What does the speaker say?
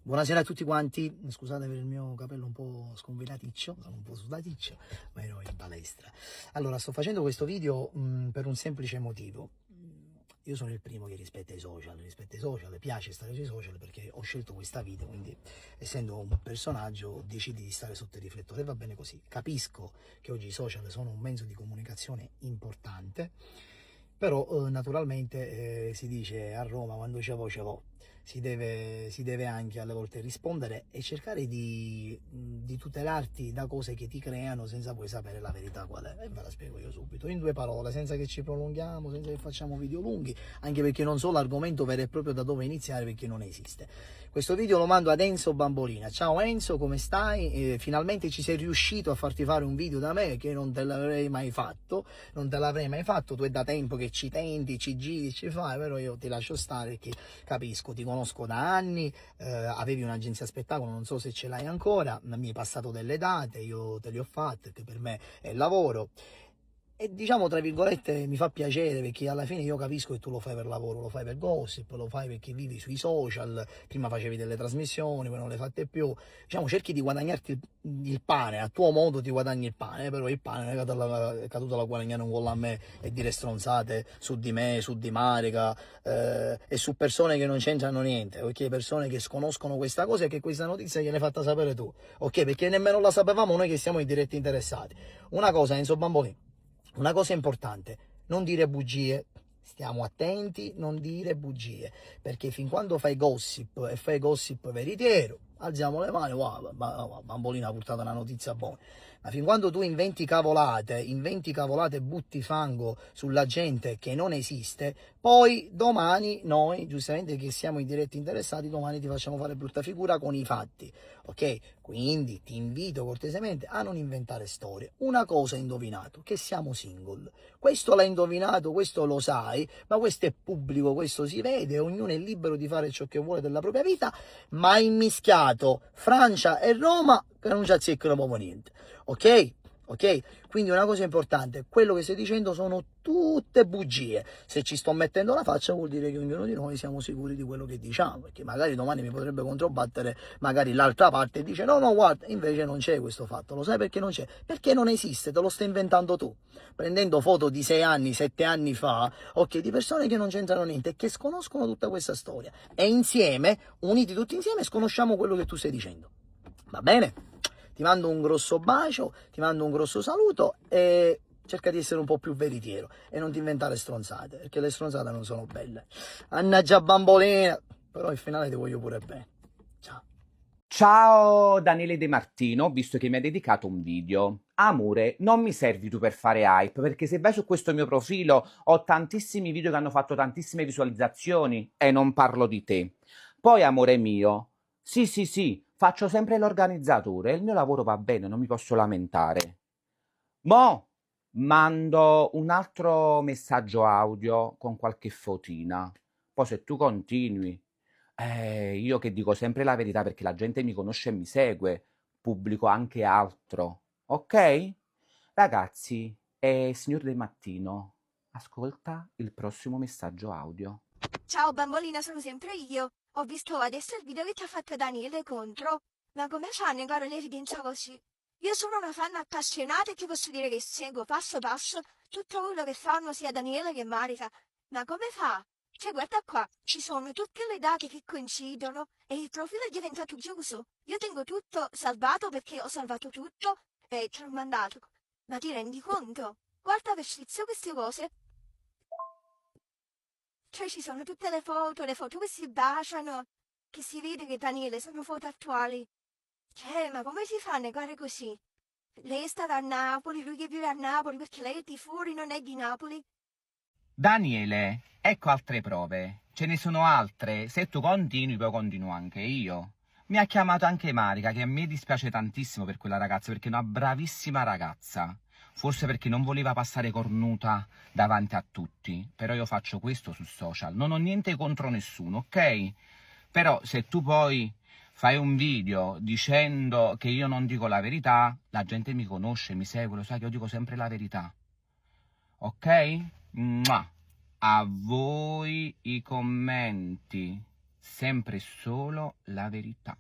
Buonasera a tutti quanti, scusate per il mio capello un po' sconfilaticcio, sono un po' sudaticcio, ma ero in palestra. Allora, sto facendo questo video per un semplice motivo. Io sono il primo che rispetta i social, piace stare sui social perché ho scelto questa vita, quindi essendo un personaggio decidi di stare sotto il riflettore e va bene così. Capisco che oggi i social sono un mezzo di comunicazione importante, però naturalmente si dice a Roma quando c'è voce vo'. Si deve anche alle volte rispondere e cercare di tutelarti da cose che ti creano senza poi sapere la verità qual è. E ve la spiego io subito, in due parole, senza che ci prolunghiamo, senza che facciamo video lunghi, anche perché non so l'argomento vero e proprio da dove iniziare perché non esiste. Questo video lo mando ad Enzo Bambolina. Ciao Enzo, come stai? Finalmente ci sei riuscito a farti fare un video da me che non te l'avrei mai fatto, tu è da tempo che ci tenti, ci giri, ci fai, però io ti lascio stare perché capisco, ti conosco da anni, avevi un'agenzia spettacolo, non so se ce l'hai ancora, mi hai passato delle date, io te le ho fatte, che per me è lavoro. E diciamo, tra virgolette, mi fa piacere perché alla fine io capisco che tu lo fai per lavoro, lo fai per gossip, lo fai perché vivi sui social, prima facevi delle trasmissioni, poi non le fate più, diciamo cerchi di guadagnarti il pane, a tuo modo ti guadagni il pane, però il pane è caduto la guadagnare un gol a me e dire stronzate su di me, su di Marica e su persone che non c'entrano niente, perché persone che sconoscono questa cosa e che questa notizia gliel'hai fatta sapere tu, ok? Perché nemmeno la sapevamo noi che siamo i diretti interessati. Una cosa, Enzo Bambolini, una cosa importante, non dire bugie, stiamo attenti, non dire bugie, perché fin quando fai gossip e fai gossip veritiero, alziamo le mani, wow, Bambolina ha portato una notizia buona, ma fin quando tu inventi cavolate e butti fango sulla gente che non esiste, poi domani noi, giustamente che siamo i diretti interessati, domani ti facciamo fare brutta figura con i fatti, ok? Quindi ti invito cortesemente a non inventare storie. Una cosa hai indovinato, che siamo single. Questo l'hai indovinato, questo lo sai, ma questo è pubblico, questo si vede, ognuno è libero di fare ciò che vuole della propria vita, ma hai mischiato Francia e Roma che non ci azzeccano proprio niente, ok? Ok? Quindi una cosa importante, quello che stai dicendo sono tutte bugie. Se ci sto mettendo la faccia vuol dire che ognuno di noi siamo sicuri di quello che diciamo, perché magari domani mi potrebbe controbattere magari l'altra parte e dice no, guarda, invece non c'è questo fatto. Lo sai perché non c'è? Perché non esiste, te lo stai inventando tu, prendendo foto di 6 anni, 7 anni fa, ok, di persone che non c'entrano niente e che sconoscono tutta questa storia. E insieme, uniti tutti insieme, sconosciamo quello che tu stai dicendo. Va bene? Ti mando un grosso bacio, ti mando un grosso saluto e cerca di essere un po' più veritiero e non ti inventare stronzate, perché le stronzate non sono belle. Annaggia Bambolina, però il finale ti voglio pure bene. Ciao. Ciao Daniele De Martino, ho visto che mi hai dedicato un video. Amore, non mi servi tu per fare hype, perché se vai su questo mio profilo ho tantissimi video che hanno fatto tantissime visualizzazioni e non parlo di te. Poi, amore mio, sì, faccio sempre l'organizzatore, il mio lavoro va bene, non mi posso lamentare. Mo' mando un altro messaggio audio con qualche fotina. Poi se tu continui, io che dico sempre la verità perché la gente mi conosce e mi segue, pubblico anche altro, ok? Ragazzi, signor Del Mattino, ascolta il prossimo messaggio audio. Ciao Bambolina, sono sempre io. Ho visto adesso il video che ti ha fatto Daniele contro. Ma come fa a negare l'evidenza così? Io sono una fan appassionata e ti posso dire che seguo passo passo tutto quello che fanno sia Daniele che Marica. Ma come fa? Cioè, guarda qua, ci sono tutte le date che coincidono e il profilo è diventato chiuso. Io tengo tutto salvato perché ho salvato tutto e te l'ho mandato. Ma ti rendi conto? Guarda per sfizio queste cose. Cioè ci sono tutte le foto che si baciano, che si vede che Daniele sono foto attuali. Cioè, ma come si fa a negare così? Lei è stata a Napoli, lui che vive a Napoli, perché lei è di fuori, non è di Napoli. Daniele, ecco altre prove. Ce ne sono altre. Se tu continui, poi continuo anche io. Mi ha chiamato anche Marica, che a me dispiace tantissimo per quella ragazza, perché è una bravissima ragazza. Forse perché non voleva passare cornuta davanti a tutti. Però io faccio questo su social. Non ho niente contro nessuno, ok? Però se tu poi fai un video dicendo che io non dico la verità, la gente mi conosce, mi segue, lo sai che io dico sempre la verità. Ok? Mua. A voi i commenti. sempre e solo la verità.